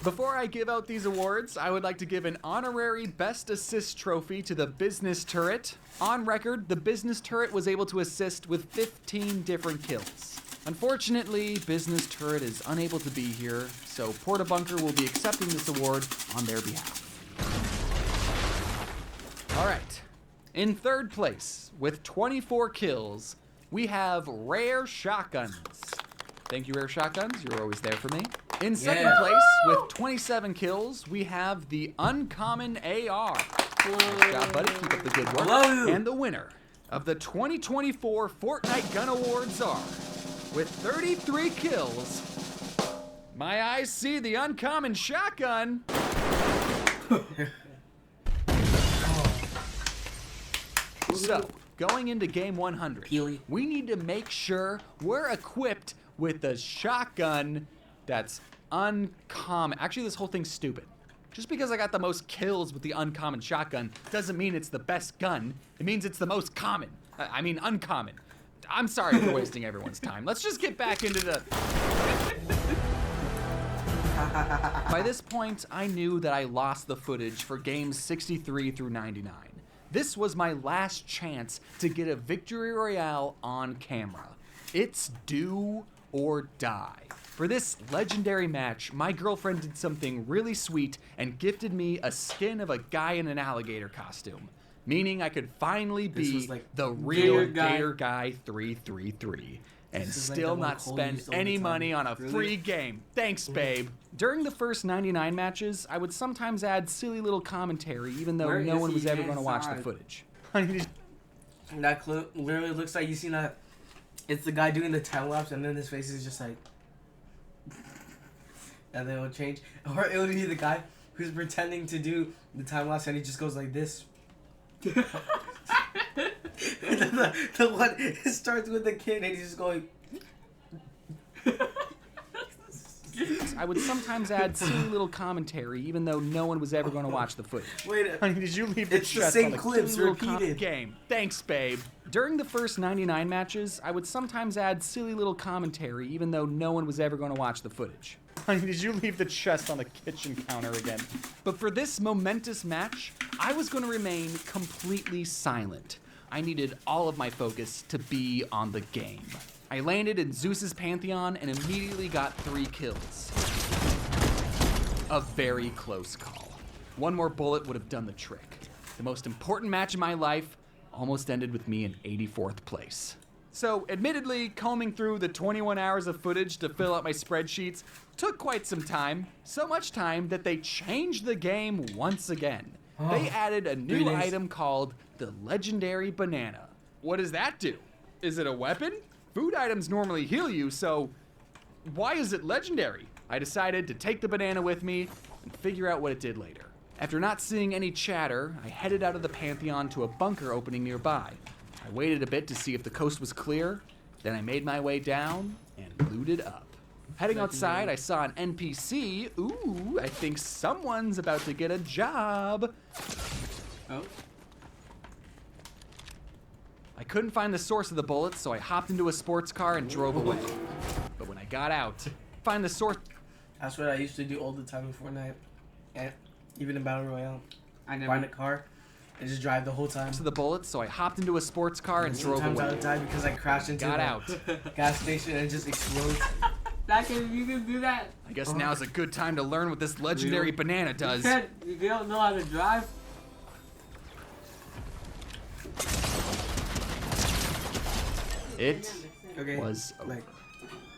Before I give out these awards, I would like to give an honorary best assist trophy to the business turret. On record, the business turret was able to assist with 15 different kills. Unfortunately, business turret is unable to be here, so Porta Bunker will be accepting this award on their behalf. All right. In third place, with 24 kills, we have Rare Shotguns. Thank you, Rare Shotguns. You're always there for me. In second place, with 27 kills, we have the Uncommon AR. Nice job, buddy. Keep up the good work. Hello. And the winner of the 2024 Fortnite Gun Awards are, with 33 kills, my eyes see the Uncommon Shotgun. So, going into game 100, Peely. we need to make sure we're equipped with a shotgun that's uncommon. Actually, this whole thing's stupid. Just because I got the most kills with the uncommon shotgun doesn't mean it's the best gun. It means it's the most common. I mean uncommon. I'm sorry for wasting everyone's time. Let's just get back into the... By this point, I knew that I lost the footage for games 63 through 99. This was my last chance to get a victory royale on camera. It's do or die. For this legendary match, my girlfriend did something really sweet and gifted me a skin of a guy in an alligator costume, meaning I could finally be like the real Gator Gator Guy 333 and This is like still the one not Cole spend used all the any time. money on a Really? free game. Thanks, babe. During the first 99 matches, I would sometimes add silly little commentary, even though Where no is one he was ever going to watch the inside? footage. That clip literally looks like you seen that. It's the guy doing the time lapse, and then his face is just like, and then it'll change, or it'll be the guy who's pretending to do the time lapse, and he just goes like this. the one it starts with the kid, and he's just going. I would sometimes add silly little commentary, even though no one was ever going to watch the footage. Wait, Honey, did you leave the It's the chest same on the clips silly little repeated. game? Thanks, babe. During the first 99 matches, I would sometimes add silly little commentary, even though no one was ever going to watch the footage. Honey, did you leave the chest on the kitchen counter again? But for this momentous match, I was going to remain completely silent. I needed all of my focus to be on the game. I landed in Zeus's Pantheon and immediately got 3 kills. A very close call. One more bullet would have done the trick. The most important match of my life almost ended with me in 84th place. So, admittedly, combing through the 21 hours of footage to fill out my spreadsheets took quite some time. So much time that they changed the game once again. They added a new 3 days. item called the Legendary Banana. What does that do? Is it a weapon? Food items normally heal you, so why is it legendary? I decided to take the banana with me and figure out what it did later. After not seeing any chatter, I headed out of the Pantheon to a bunker opening nearby. I waited a bit to see if the coast was clear, then I made my way down and looted up. Heading outside, I saw an NPC. Ooh, I think someone's about to get a job. Oh. I couldn't find the source of the bullets, so I hopped into a sports car and drove away. But when I got out, find the source. That's what I used to do all the time in Fortnite, and even in Battle Royale. I never. Find a car and just drive the whole time. To the bullets, so I hopped into a sports car and drove Sometimes I away. would die because I crashed into Got the out. gas station and it just explodes. You can do that. I guess now's a good time to learn what this legendary banana does. You don't know how to drive. It Okay. was a like,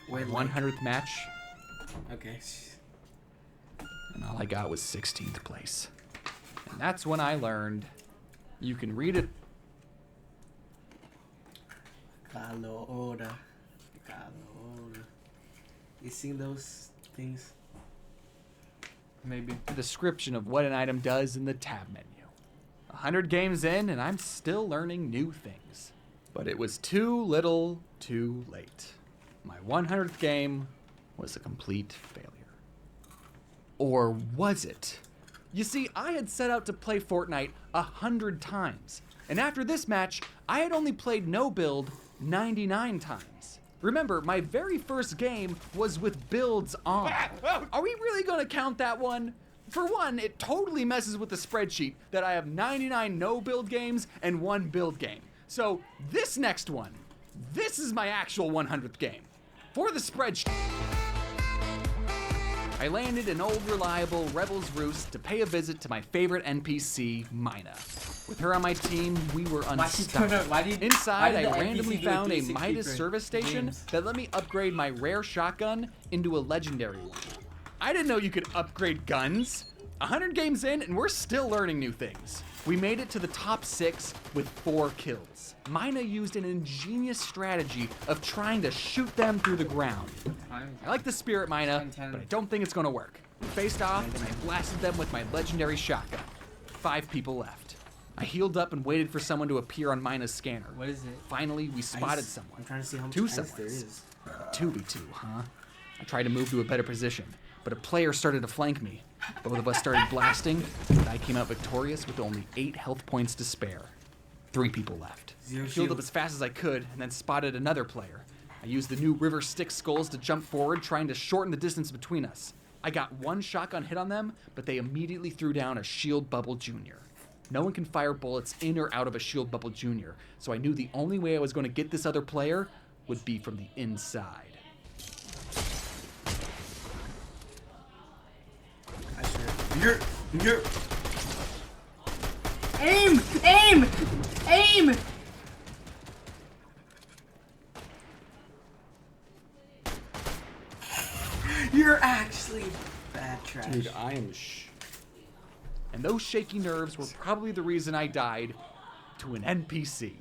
wait, 100th match, Okay. and all I got was 16th place. And that's when I learned you can read it. Calo ora. You seen those things? Maybe. The description of what an item does in the tab menu. 100 games in, and I'm still learning new things. But it was too little, too late. My 100th game was a complete failure. Or was it? You see, I had set out to play Fortnite 100 times. And after this match, I had only played no build 99 times. Remember, my very first game was with builds on. Are we really gonna count that one? For one, it totally messes with the spreadsheet that I have 99 no build games and 1 build game. So this next one, this is my actual 100th game. For the spreadsheet, I landed in old reliable Rebel's Roost to pay a visit to my favorite NPC, Mina. With her on my team, we were unstoppable. Inside, I randomly found a Midas service station that let me upgrade my rare shotgun into a legendary one. I didn't know you could upgrade guns. 100 games in, and we're still learning new things. We made it to the top 6 with 4 kills. Mina used an ingenious strategy of trying to shoot them through the ground. I like the spirit, Mina, but I don't think it's gonna work. We faced off, and I blasted them with my legendary shotgun. 5 people left. I healed up and waited for someone to appear on Mina's scanner. What is it? Finally, we spotted someone. I'm trying to see how much 2 ice there someones. is. 2v2, huh? I tried to move to a better position, but a player started to flank me. Both of us started blasting, but I came out victorious with only 8 health points to spare. 3 people left. Zero I healed shield. up as fast as I could and then spotted another player. I used the new river stick skulls to jump forward, trying to shorten the distance between us. I got 1 shotgun hit on them, but they immediately threw down a shield bubble junior. No one can fire bullets in or out of a shield bubble junior, so I knew the only way I was going to get this other player would be from the inside. You're. Aim! Aim! Aim! You're actually bad trash. Dude, I am And those shaky nerves were probably the reason I died to an NPC.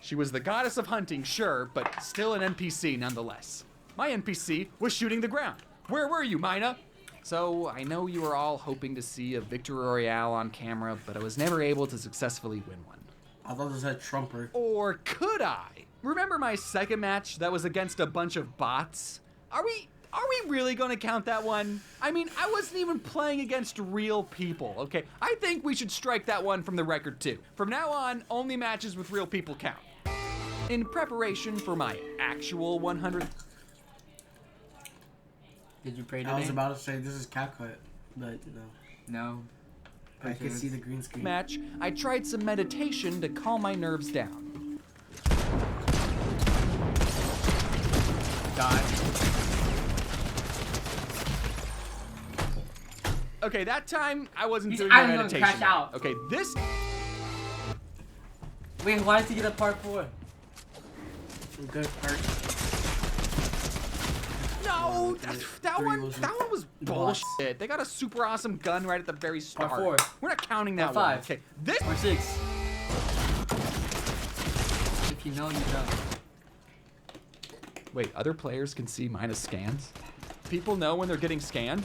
She was the goddess of hunting, sure, but still an NPC nonetheless. My NPC was shooting the ground. Where were you, Mina? So, I know you were all hoping to see a victory royale on camera, but I was never able to successfully win one. I thought this had Trumper. Or could I? Remember my second match that was against a bunch of bots? Are we really gonna count that one? I mean, I wasn't even playing against real people, okay? I think we should strike that one from the record too. From now on, only matches with real people count. In preparation for my actual 100th Did you pray today? I was about to say this is CapCut, but no. No. I can see the green screen. match, I tried some meditation to calm my nerves down. Die. Okay, that time I wasn't He's doing my gonna meditation. crash out. Okay, this Wait, why did you get a part 4? Good part. No, that Three one was was bots. bullshit. They got a super awesome gun right at the very start. Part 4. We're not counting that Part one. 5. Okay, this Or 6. If you know, you know. Wait, other players can see minus scans? People know when they're getting scanned?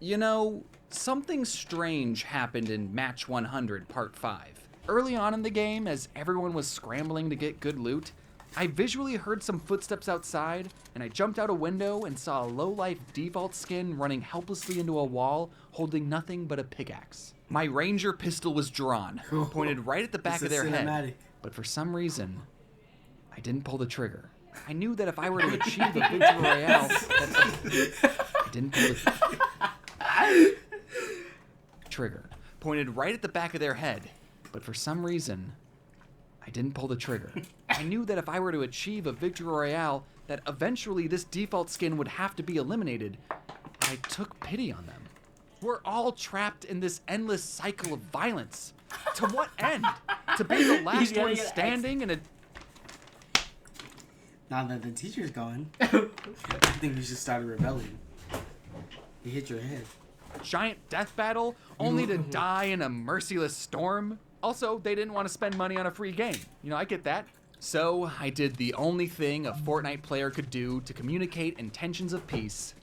You know, something strange happened in match 100, part 5. Early on in the game, as everyone was scrambling to get good loot, I visually heard some footsteps outside, and I jumped out a window and saw a low-life default skin running helplessly into a wall, holding nothing but a pickaxe. My ranger pistol was drawn, pointed right at the back This of is their head, cinematic. but for some reason, I didn't pull the trigger. I knew that if I were to achieve a victory royale, I didn't pull the trigger. Pointed right at the back of their head, but for some reason, I didn't pull the trigger. I knew that if I were to achieve a victory royale, that eventually this default skin would have to be eliminated. I took pity on them. We're all trapped in this endless cycle of violence. To what end? To be the last gotta one get standing in a... Now that the teacher's gone, I think you should start a rebellion. You hit your head. giant death battle only to die in a merciless storm. Also, they didn't want to spend money on a free game. You know, I get that. So I did the only thing a Fortnite player could do to communicate intentions of peace.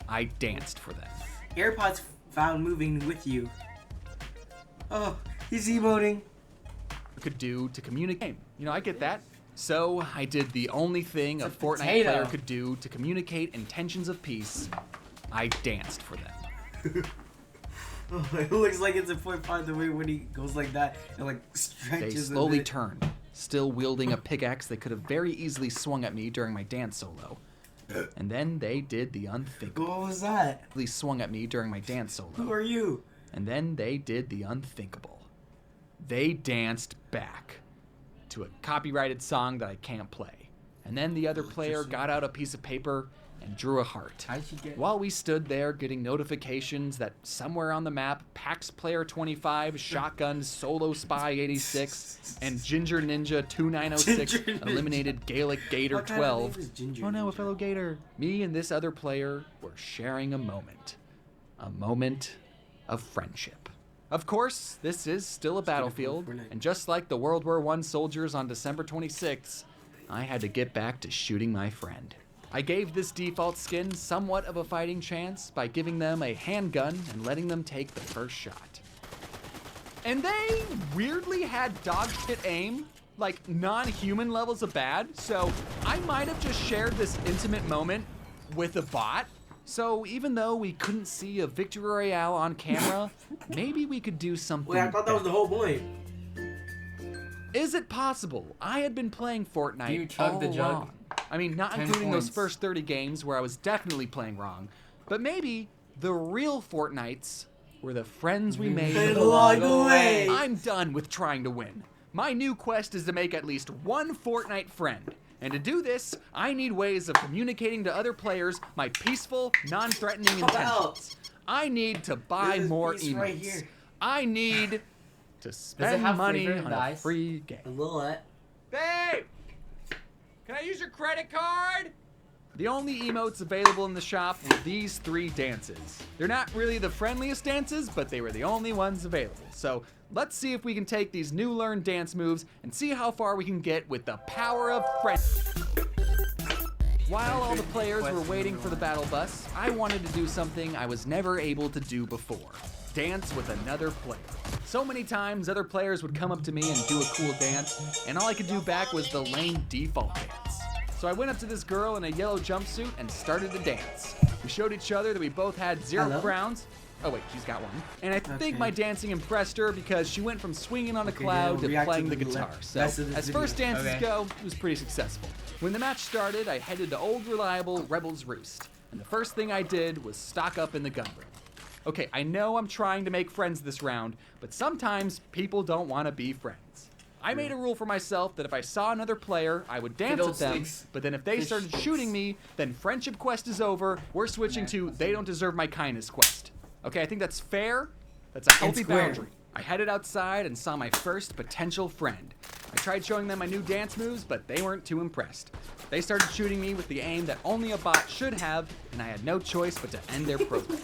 I danced for them. AirPods found moving with you. Oh, he's emoting. Could do to communicate. You know, I get that. So I did the only thing a Fortnite potato. player could do to communicate intentions of peace. I danced for them. Oh, it looks like it's a 0.5 the way when he goes like that and like They stretches. slowly a bit. turned, still wielding a pickaxe they could have very easily swung at me during my dance solo. And then they did the unthinkable. What was that? They swung at me during my dance Who solo. are you? And then they did the unthinkable. They danced back to a copyrighted song that I can't play. And then the other player got out a piece of paper and drew a heart. How'd you get? While we stood there getting notifications that somewhere on the map, Pax Player 25, Shotgun, Solo Spy 86, and Ginger Ninja 2906 Ginger Ninja. eliminated Gaelic Gator What kind of 12. name is Ginger Oh no, a Ninja? fellow Gator. Me and this other player were sharing a moment. A moment of friendship. Of course, this is still a battlefield, Fortnite. and just like the World War I soldiers on December 26th, I had to get back to shooting my friend. I gave this default skin somewhat of a fighting chance by giving them a handgun and letting them take the first shot. And they weirdly had dog shit aim, like non-human levels of bad, so I might have just shared this intimate moment with a bot, So even though we couldn't see a victory royale on camera, maybe we could do something. Wait, I thought that was the whole point. Is it possible I had been playing Fortnite You chugged all the jug. along? I mean, not 10 including those points. first 30 games where I was definitely playing wrong, but maybe the real Fortnites were the friends we made Along the way. I'm done with trying to win. My new quest is to make at least one Fortnite friend. And to do this, I need ways of communicating to other players my peaceful, non-threatening intentions. I need to buy This is more peace emotes. right here. I need to spend have money flavor, on the a ice? free game. A little that. Babe! Can I use your credit card? The only emotes available in the shop were these 3 dances. They're not really the friendliest dances, but they were the only ones available. So let's see if we can take these new learned dance moves and see how far we can get with the power of friendship. While all the players were waiting for the battle bus, I wanted to do something I was never able to do before. Dance with another player. So many times other players would come up to me and do a cool dance, and all I could do back was the lame default dance. So I went up to this girl in a yellow jumpsuit and started to dance. We showed each other that we both had 0 Hello? crowns. Oh wait, she's got one. And I think Okay. my dancing impressed her because she went from swinging on a Okay, cloud yeah, to react to playing the the guitar. rest So of this as video. first dances Okay. go, it was pretty successful. When the match started, I headed to Old Reliable Rebel's Roost. And the first thing I did was stock up in the gun room. Okay, I know I'm trying to make friends this round, but sometimes people don't want to be friends. I made a rule for myself that if I saw another player, I would dance with them, Fiddlesticks. but then if they started shooting me, then friendship quest is over, we're switching to they don't deserve my kindness quest. Okay, I think that's fair. That's a healthy square. boundary. I headed outside and saw my first potential friend. I tried showing them my new dance moves, but they weren't too impressed. They started shooting me with the aim that only a bot should have, and I had no choice but to end their program.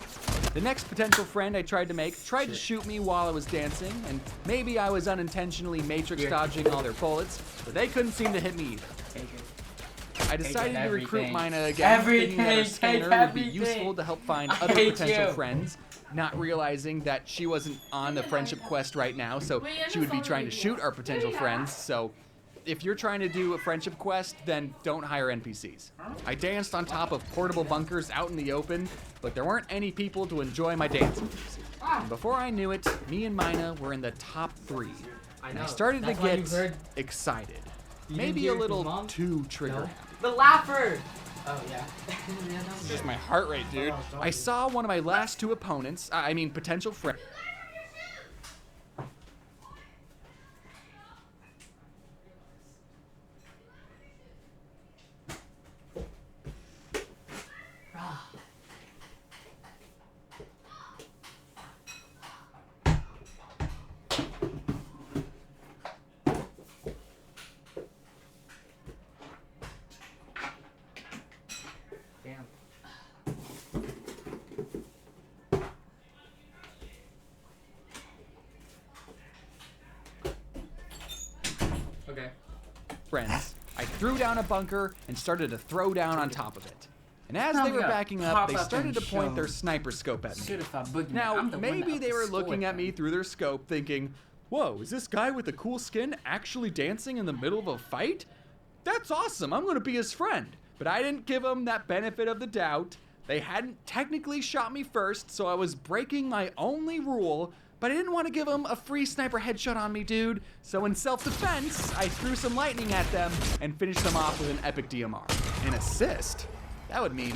The next potential friend I tried to make tried to shoot me while I was dancing, and maybe I was unintentionally matrix dodging all their bullets, but they couldn't seem to hit me either. Take it. I decided to recruit everything. Mina again, thinking that her Everything, scanner take would be everything. useful to help find I other hate potential you. friends, not realizing that she wasn't on the friendship quest right now, so she would be trying to shoot our potential friends, so if you're trying to do a friendship quest, then don't hire NPCs. I danced on top of portable bunkers out in the open, but there weren't any people to enjoy my dance moves. And before I knew it, me and Mina were in the top 3. And I started to That's why you get heard- excited. You Maybe didn't a hear little from Mom? too trigger No? happy. The laugher! Oh, yeah. It's just my heart rate, dude. I saw one of my last 2 opponents, potential friends. Damn. Okay. friends, I threw down a bunker and started to throw down on top of it. And as they were backing up, Pop they up started to and point show. their sniper scope at me. Should've thought Boogeyman. Now, I'm the one maybe that they were scored looking at them. me through their scope thinking, whoa, is this guy with the cool skin actually dancing in the middle of a fight? That's awesome, I'm gonna be his friend. But I didn't give them that benefit of the doubt. They hadn't technically shot me first, so I was breaking my only rule, but I didn't want to give them a free sniper headshot on me, dude. So in self-defense, I threw some lightning at them and finished them off with an epic DMR. An assist? That would mean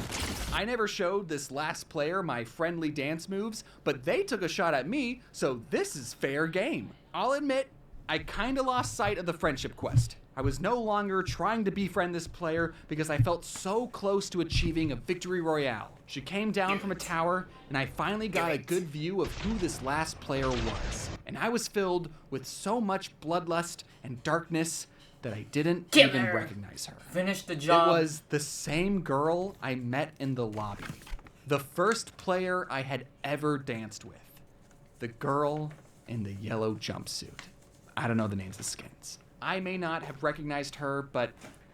I never showed this last player my friendly dance moves, but they took a shot at me, so this is fair game. I'll admit, I kinda lost sight of the friendship quest. I was no longer trying to befriend this player because I felt so close to achieving a victory royale. She came down from a tower, and I finally got a good view of who this last player was. And I was filled with so much bloodlust and darkness that I didn't Kill even her. recognize her. Finish the job. It was the same girl I met in the lobby. The first player I had ever danced with. The girl in the yellow jumpsuit. I don't know the names of the skins. I may not have recognized her, but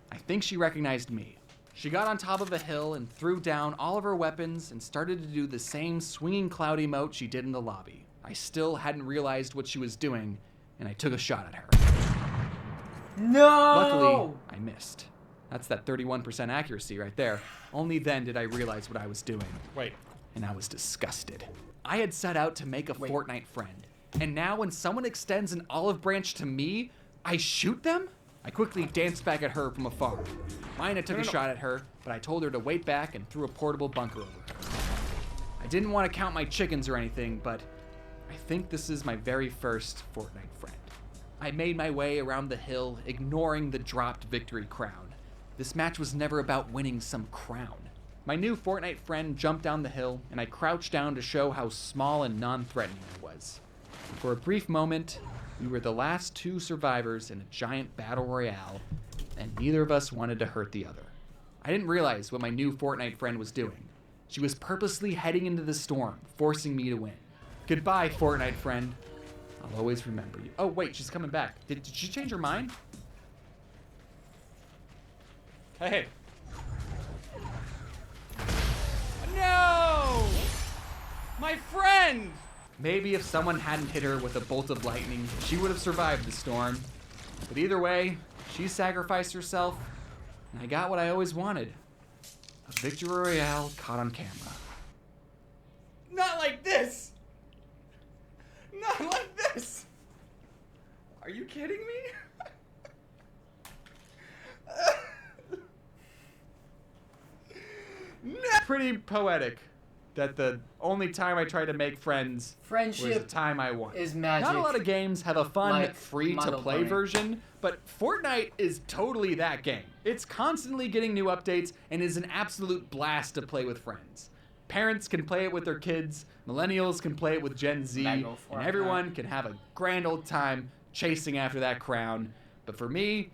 I think she recognized me. She got on top of a hill and threw down all of her weapons and started to do the same swinging cloud emote she did in the lobby. I still hadn't realized what she was doing, and I took a shot at her. No! Luckily, I missed. That's that 31% accuracy right there. Only then did I realize what I was doing. Wait. And I was disgusted. I had set out to make a Fortnite friend. And now when someone extends an olive branch to me, I shoot them? I quickly danced back at her from afar. Mina took a shot at her, but I told her to wait back and threw a portable bunker over her. I didn't want to count my chickens or anything, but I think this is my very first Fortnite friend. I made my way around the hill, ignoring the dropped victory crown. This match was never about winning some crown. My new Fortnite friend jumped down the hill, and I crouched down to show how small and non-threatening I was. For a brief moment, we were the last two survivors in a giant battle royale, and neither of us wanted to hurt the other. I didn't realize what my new Fortnite friend was doing. She was purposely heading into the storm, forcing me to win. Goodbye, Fortnite friend. I'll always remember you. Oh, wait, she's coming back. Did she change her mind? Hey. No! My friend! Maybe if someone hadn't hit her with a bolt of lightning, she would have survived the storm. But either way, she sacrificed herself, and I got what I always wanted. A victory royale caught on camera. Not like this! Not like this! Are you kidding me? Pretty poetic that the only time I tried to make friends was Friendship the time I won. is magic. Not a lot of games have a fun, Like free-to-play Model version, but Fortnite is totally that game. It's constantly getting new updates and is an absolute blast to play with friends. Parents can play it with their kids, millennials can play it with Gen Z, Lego and Fortnite. everyone can have a grand old time chasing after that crown. But for me,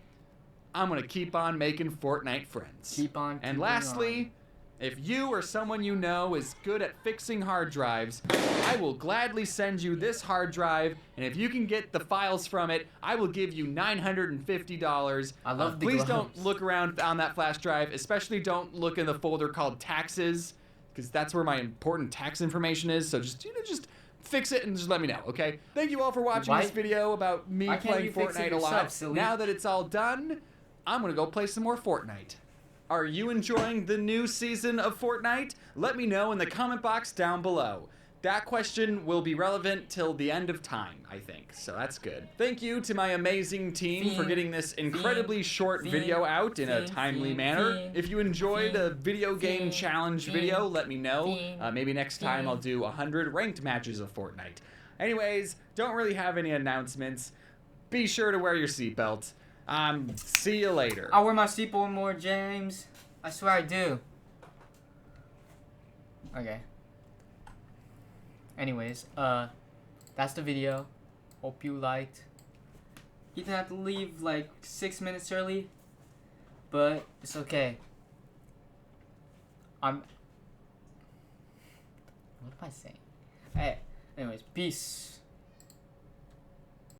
I'm gonna keep on making Fortnite friends. Keep on And keeping lastly, if you or someone you know is good at fixing hard drives, I will gladly send you this hard drive, and if you can get the files from it, I will give you $950. I love the Please gloves. don't look around on that flash drive, especially don't look in the folder called taxes, because that's where my important tax information is. So just fix it and just let me know, okay? Thank you all for watching this video about me why can't playing you fix it Fortnite a lot. yourself, silly? Now that it's all done, I'm gonna go play some more Fortnite. Are you enjoying the new season of Fortnite? Let me know in the comment box down below. That question will be relevant till the end of time, I think, so that's good. Thank you to my amazing team for getting this incredibly short video out in a timely manner. If you enjoyed a video game challenge video, let me know. Maybe next time I'll do 100 ranked matches of Fortnite. Anyways, don't really have any announcements. Be sure to wear your seatbelt. See you later. I'll wear my seatbelt more, James. I swear I do. Okay. Anyways, that's the video. Hope you liked. You didn't have to leave like 6 minutes early, but it's okay. What am I saying? Hey, anyways, peace.